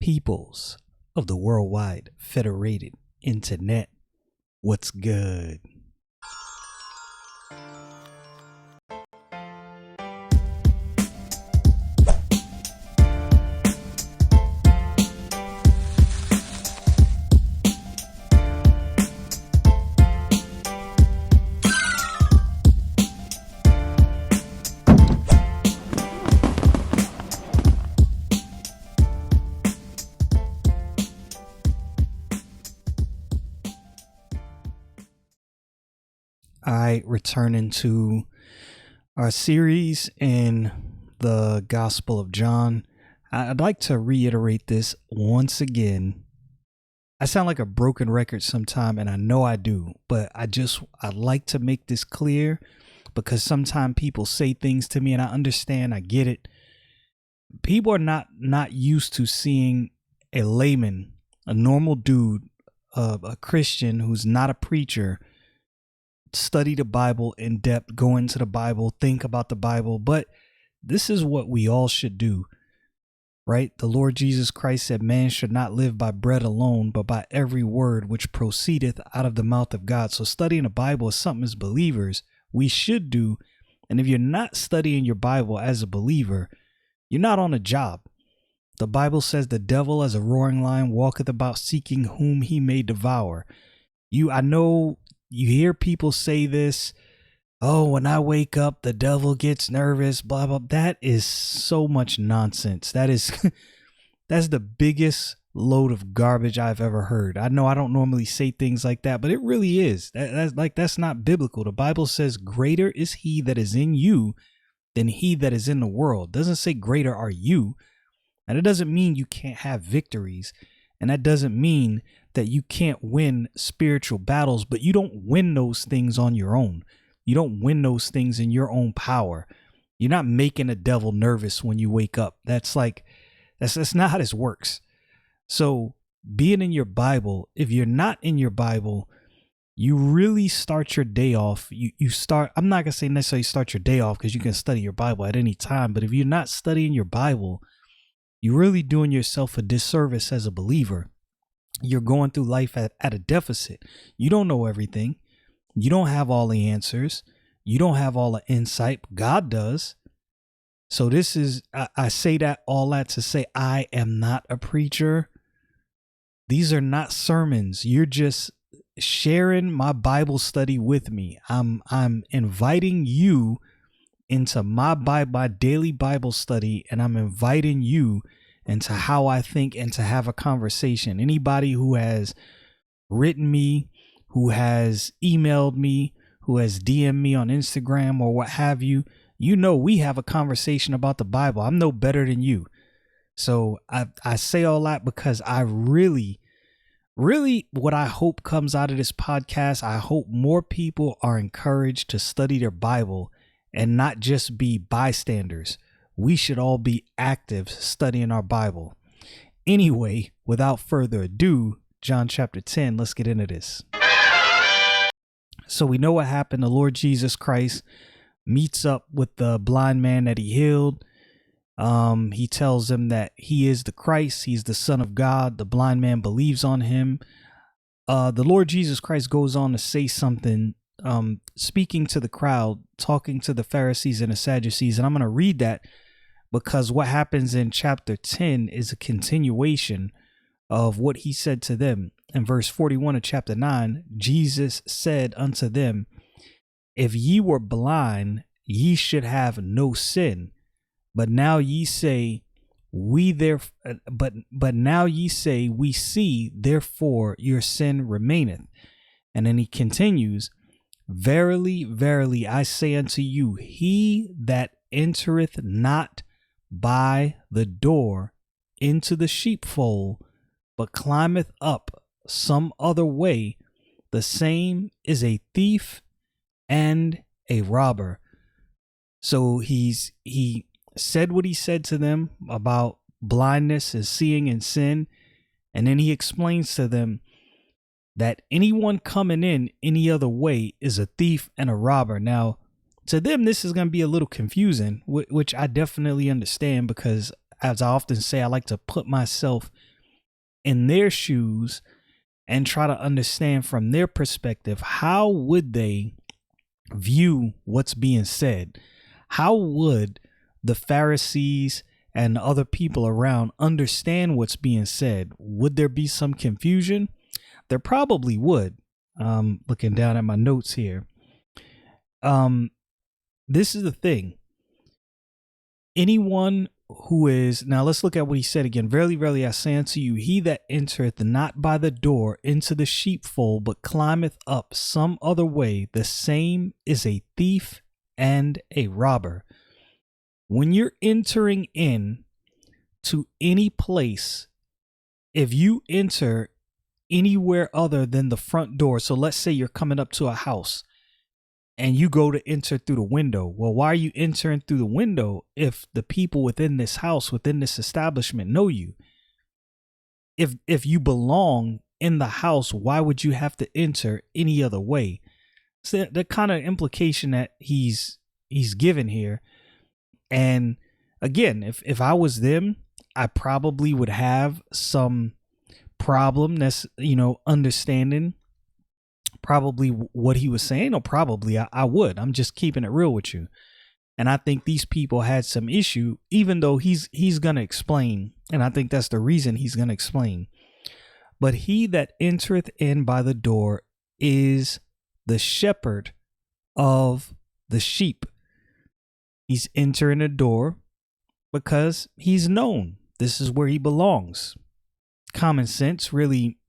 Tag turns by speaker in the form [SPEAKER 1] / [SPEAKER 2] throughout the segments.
[SPEAKER 1] Peoples of the worldwide federated internet. What's good? Returning to our series in the Gospel of John. I'd like to reiterate this once again. I sound like a broken record sometime, and I know I do, but I'd like to make this clear because sometimes people say things to me and I understand, I get it. People are not used to seeing a layman, a normal dude, a Christian who's not a preacher, study the Bible in depth, go into the Bible, think about the Bible. But this is what we all should do, right? The Lord Jesus Christ said, man should not live by bread alone, but by every word which proceedeth out of the mouth of God. So studying the Bible is something as believers we should do. And if you're not studying your Bible as a believer, you're not on a job. The Bible says the devil as a roaring lion walketh about seeking whom he may devour. I know you hear people say this, oh, when I wake up, the devil gets nervous, blah, blah. That is so much nonsense. That's the biggest load of garbage I've ever heard. I know I don't normally say things like that, but it really is. That's not biblical. The Bible says greater is he that is in you than he that is in the world. It doesn't say greater are you. And it doesn't mean you can't have victories. And that doesn't mean that you can't win spiritual battles, but you don't win those things on your own. You don't win those things in your own power. You're not making the devil nervous when you wake up. That's not how this works. So being in your Bible, if you're not in your Bible, you really start your day off. I'm not going to say necessarily start your day off because you can study your Bible at any time. But if you're not studying your Bible, you're really doing yourself a disservice as a believer. You're going through life at a deficit. You don't know everything. You don't have all the answers. You don't have all the insight. God does. So I say all that to say I am not a preacher. These are not sermons. You're just sharing my Bible study with me. I'm inviting you into my daily Bible study, and I'm inviting you into how I think and to have a conversation. Anybody who has written me, who has emailed me, who has DM'd me on Instagram or what have you, we have a conversation about the Bible. I'm no better than you. So I say all that because I really what I hope comes out of this podcast, I hope more people are encouraged to study their Bible and not just be bystanders. We should all be active studying our Bible. Anyway, without further ado, John chapter 10, let's get into this. So we know what happened. The Lord Jesus Christ meets up with the blind man that he healed. He tells him that he is the Christ. He's the Son of God. The blind man believes on him. The Lord Jesus Christ goes on to say something, speaking to the crowd, talking to the Pharisees and the Sadducees. And I'm going to read that because what happens in chapter 10 is a continuation of what he said to them. In verse 41 of chapter 9, Jesus said unto them, if ye were blind, ye should have no sin. But now ye say, but now ye say, we see, therefore your sin remaineth. And then he continues, verily, verily, I say unto you, he that entereth not by the door into the sheepfold, but climbeth up some other way, the same is a thief and a robber. So he said what he said to them about blindness and seeing and sin. And then he explains to them that anyone coming in any other way is a thief and a robber. Now, to them, this is going to be a little confusing, which I definitely understand because, as I often say, I like to put myself in their shoes and try to understand from their perspective, how would they view what's being said? How would the Pharisees and other people around understand what's being said? Would there be some confusion? There probably would. Looking down at my notes here. This is the thing. Anyone who is, now let's look at what he said again. Verily, verily, I say unto you, he that entereth not by the door into the sheepfold, but climbeth up some other way, the same is a thief and a robber. When you're entering in to any place, if you enter anywhere other than the front door, so let's say you're coming up to a house and you go to enter through the window. Well, why are you entering through the window if the people within this house, within this establishment know you? If you belong in the house, why would you have to enter any other way? So the kind of implication that he's given here. And again, if I was them, I probably would have some problem that's, understanding probably what he was saying, or probably I would. I'm just keeping it real with you. And I think these people had some issue, even though he's going to explain. And I think that's the reason he's going to explain. But he that entereth in by the door is the shepherd of the sheep. He's entering the door because he's known. This is where he belongs. Common sense, really,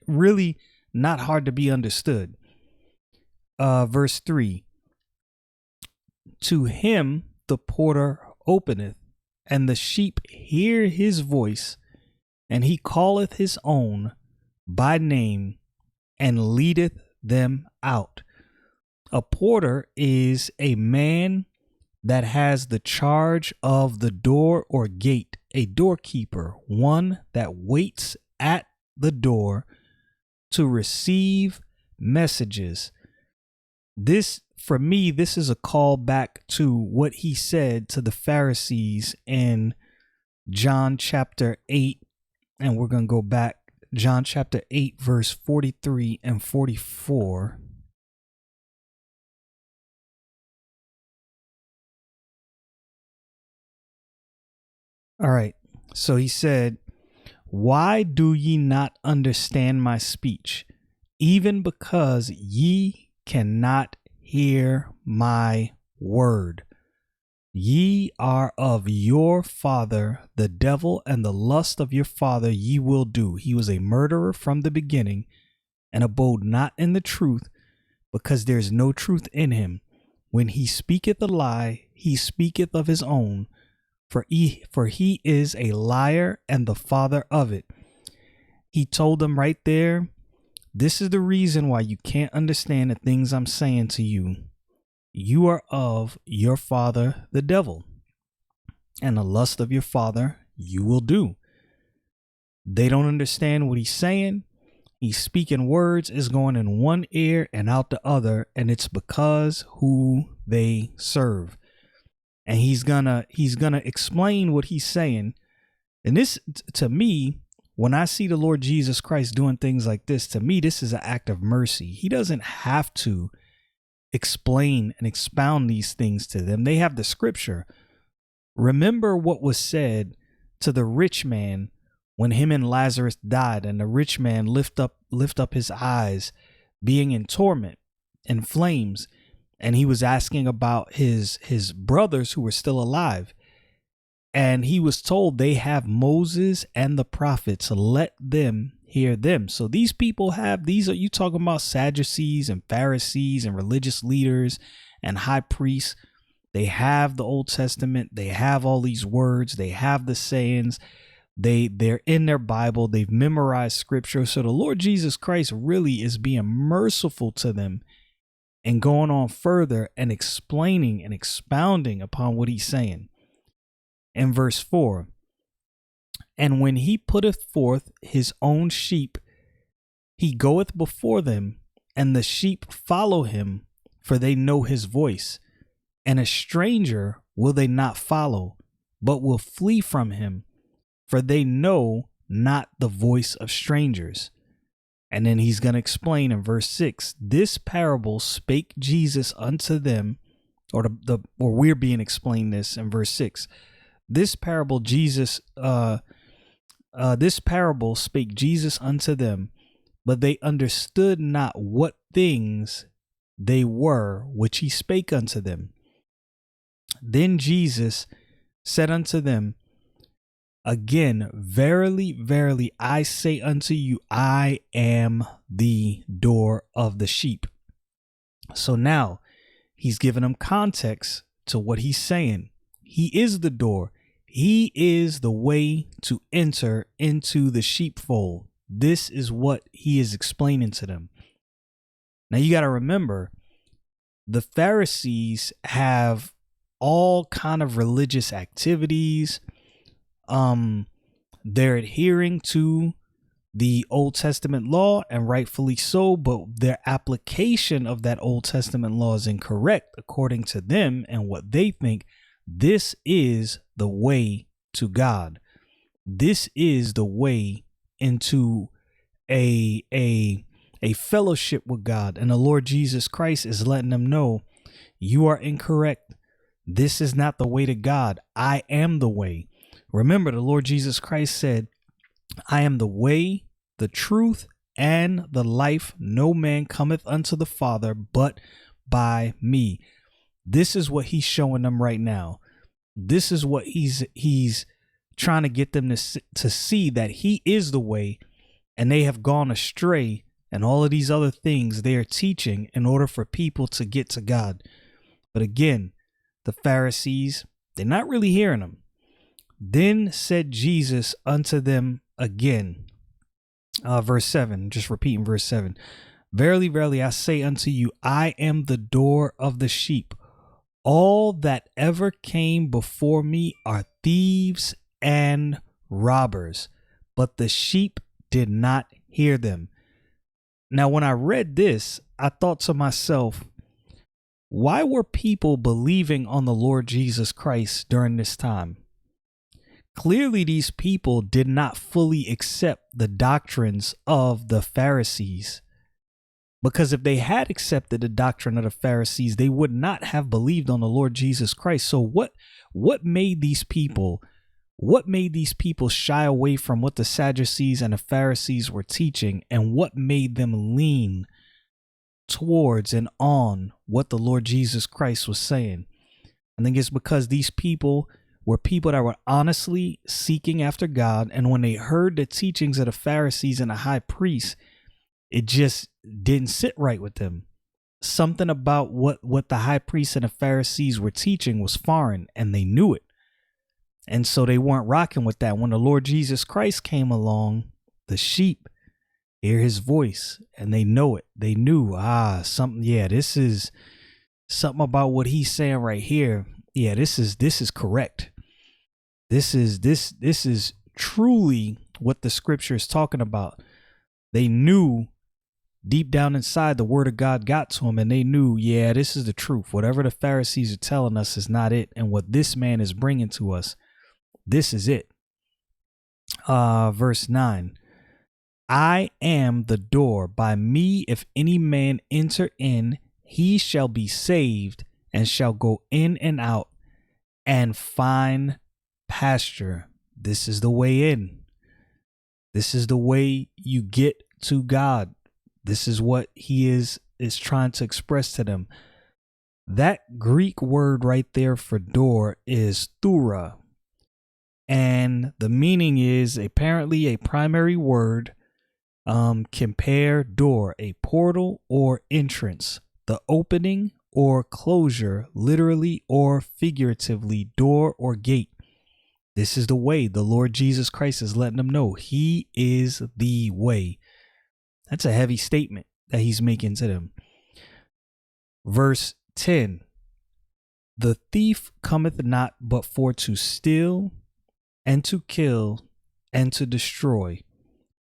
[SPEAKER 1] really not hard to be understood. Verse 3. To him the porter openeth, and the sheep hear his voice, and he calleth his own by name, and leadeth them out. A porter is a man that has the charge of the door or gate, a doorkeeper, one that waits at the door to receive messages. This, for me, this is a call back to what he said to the Pharisees in John chapter 8. And we're going to go back, John chapter 8, verse 43 and 44. All right. So he said, why do ye not understand my speech? Even because ye cannot hear my word. Ye are of your father, the devil, and the lust of your father ye will do. He was a murderer from the beginning, and abode not in the truth, because there is no truth in him. When he speaketh a lie, he speaketh of his own, for he is a liar and the father of it. He told them right there, this is the reason why you can't understand the things I'm saying to you. You are of your father, the devil, and the lust of your father you will do. They don't understand what he's saying. He's speaking words is going in one ear and out the other, and it's because who they serve. And he's gonna explain what he's saying. And this, to me, when I see the Lord Jesus Christ doing things like this, to me, this is an act of mercy. He doesn't have to explain and expound these things to them. They have the scripture. Remember what was said to the rich man when him and Lazarus died, and the rich man lift up his eyes, being in torment and flames. And he was asking about his brothers who were still alive. And he was told they have Moses and the prophets. Let them hear them. So these people have, you talking about Sadducees and Pharisees and religious leaders and high priests. They have the Old Testament. They have all these words. They have the sayings. They're in their Bible. They've memorized scripture. So the Lord Jesus Christ really is being merciful to them and going on further and explaining and expounding upon what he's saying. In verse 4, and when he putteth forth his own sheep, he goeth before them, and the sheep follow him, for they know his voice. And a stranger will they not follow, but will flee from him, for they know not the voice of strangers. And then he's going to explain in verse 6, this parable spake Jesus unto them, or we're being explained this in verse 6. This parable spake Jesus unto them, but they understood not what things they were which he spake unto them. Then Jesus said unto them again, verily, verily, I say unto you, I am the door of the sheep. So now he's giving them context to what he's saying. He is the door. He is the way to enter into the sheepfold. This is what he is explaining to them. Now you got to remember, the Pharisees have all kind of religious activities. They're adhering to the Old Testament law, and rightfully so, but their application of that Old Testament law is incorrect according to them and what they think. This is the way to God. This is the way into a fellowship with God. And the Lord Jesus Christ is letting them know, you are incorrect. This is not the way to God. I am the way. Remember, the Lord Jesus Christ said, I am the way, the truth, and the life. No man cometh unto the Father but by me. This is what he's showing them right now. This is what he's trying to get them to see, that he is the way, and they have gone astray, and all of these other things they are teaching in order for people to get to God. But again, the Pharisees, they're not really hearing him. Then said Jesus unto them again, verse 7, just repeating verse 7. Verily, verily, I say unto you, I am the door of the sheep. All that ever came before me are thieves and robbers, but the sheep did not hear them. Now, when I read this, I thought to myself, why were people believing on the Lord Jesus Christ during this time? Clearly, these people did not fully accept the doctrines of the Pharisees. Because if they had accepted the doctrine of the Pharisees, they would not have believed on the Lord Jesus Christ. So what made these people shy away from what the Sadducees and the Pharisees were teaching, and what made them lean towards and on what the Lord Jesus Christ was saying? I think it's because these people were people that were honestly seeking after God, and when they heard the teachings of the Pharisees and the high priests, it just didn't sit right with them. Something about what the high priests and the Pharisees were teaching was foreign, and they knew it. And so they weren't rocking with that. When the Lord Jesus Christ came along, the sheep hear his voice and they know it. They knew, this is something about what he's saying right here. Yeah, this is correct. This is truly what the scripture is talking about. They knew deep down inside, the word of God got to them, and they knew, yeah, this is the truth. Whatever the Pharisees are telling us is not it. And what this man is bringing to us, this is it. Verse 9, I am the door. By me, if any man enter in, he shall be saved, and shall go in and out and find pasture. This is the way in. This is the way you get to God. This is what he is trying to express to them. That Greek word right there for door is thura. And the meaning is apparently a primary word. Compare door, a portal or entrance, the opening or closure, literally or figuratively, door or gate. This is the way. The Lord Jesus Christ is letting them know he is the way. That's a heavy statement that he's making to them. Verse 10, the thief cometh not but for to steal and to kill and to destroy.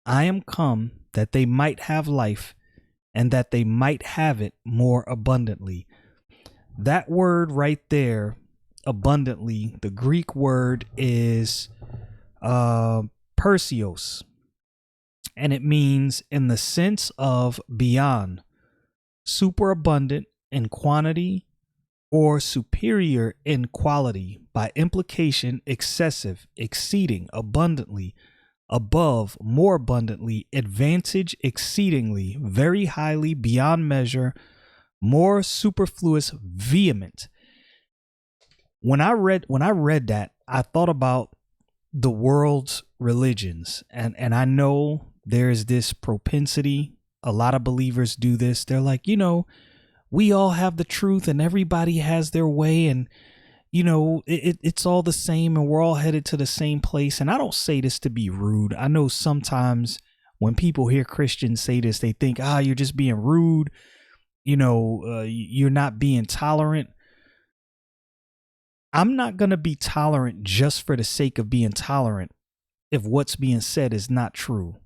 [SPEAKER 1] I am come that they might have life, and that they might have it more abundantly. That word right there, abundantly, the Greek word is Perseos, and it means in the sense of beyond, superabundant in quantity, or superior in quality, by implication, excessive, exceeding, abundantly, above, more abundantly, advantage, exceedingly, very highly, beyond measure, more superfluous, vehement. When I read that, I thought about the world's religions, and I know there's this propensity. A lot of believers do this. They're like, we all have the truth and everybody has their way, and it's all the same and we're all headed to the same place. And I don't say this to be rude. I know sometimes when people hear Christians say this, they think, you're just being rude. You're not being tolerant. I'm not going to be tolerant just for the sake of being tolerant if what's being said is not true.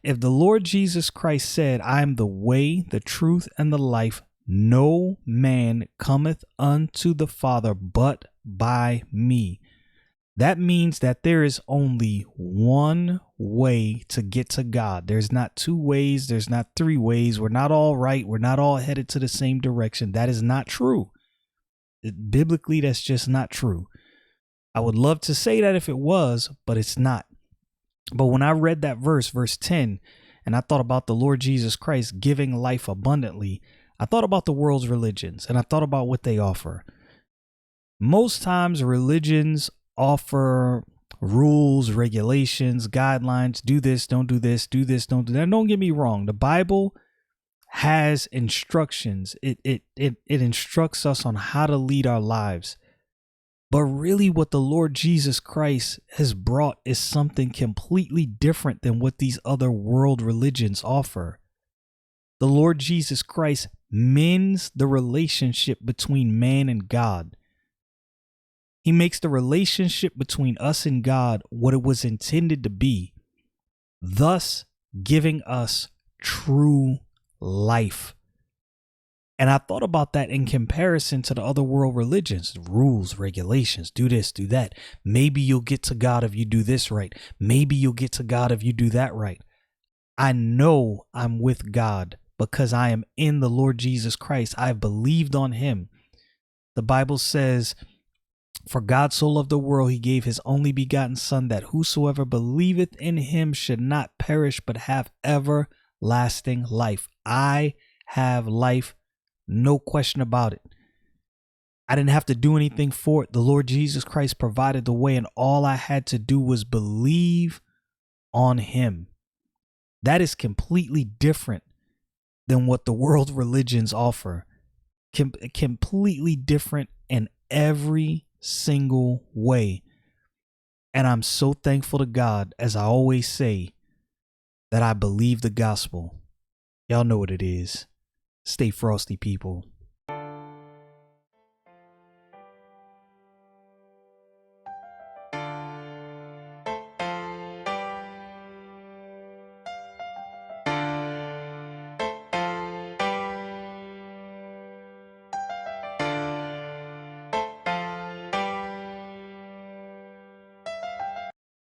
[SPEAKER 1] If the Lord Jesus Christ said, I am the way, the truth, and the life, no man cometh unto the Father but by me. That means that there is only one way to get to God. There's not two ways. There's not three ways. We're not all right. We're not all headed to the same direction. That is not true. Biblically, that's just not true. I would love to say that if it was, but it's not. But when I read that verse 10, and I thought about the Lord Jesus Christ giving life abundantly, I thought about the world's religions, and I thought about what they offer. Most times religions offer rules, regulations, guidelines, do this, don't do this, do this, don't do that. Don't get me wrong. The Bible has instructions. It instructs us on how to lead our lives. But really what the Lord Jesus Christ has brought is something completely different than what these other world religions offer. The Lord Jesus Christ mends the relationship between man and God. He makes the relationship between us and God what it was intended to be, thus giving us true life. And I thought about that in comparison to the other world religions, rules, regulations, do this, do that. Maybe you'll get to God if you do this right. Maybe you'll get to God if you do that right. I know I'm with God because I am in the Lord Jesus Christ. I've believed on him. The Bible says, for God so loved the world, he gave his only begotten son, that whosoever believeth in him should not perish, but have everlasting life. I have life. No question about it. I didn't have to do anything for it. The Lord Jesus Christ provided the way, and all I had to do was believe on him. That is completely different than what the world religions offer. Completely different in every single way. And I'm so thankful to God, as I always say, that I believe the gospel. Y'all know what it is. Stay frosty, people.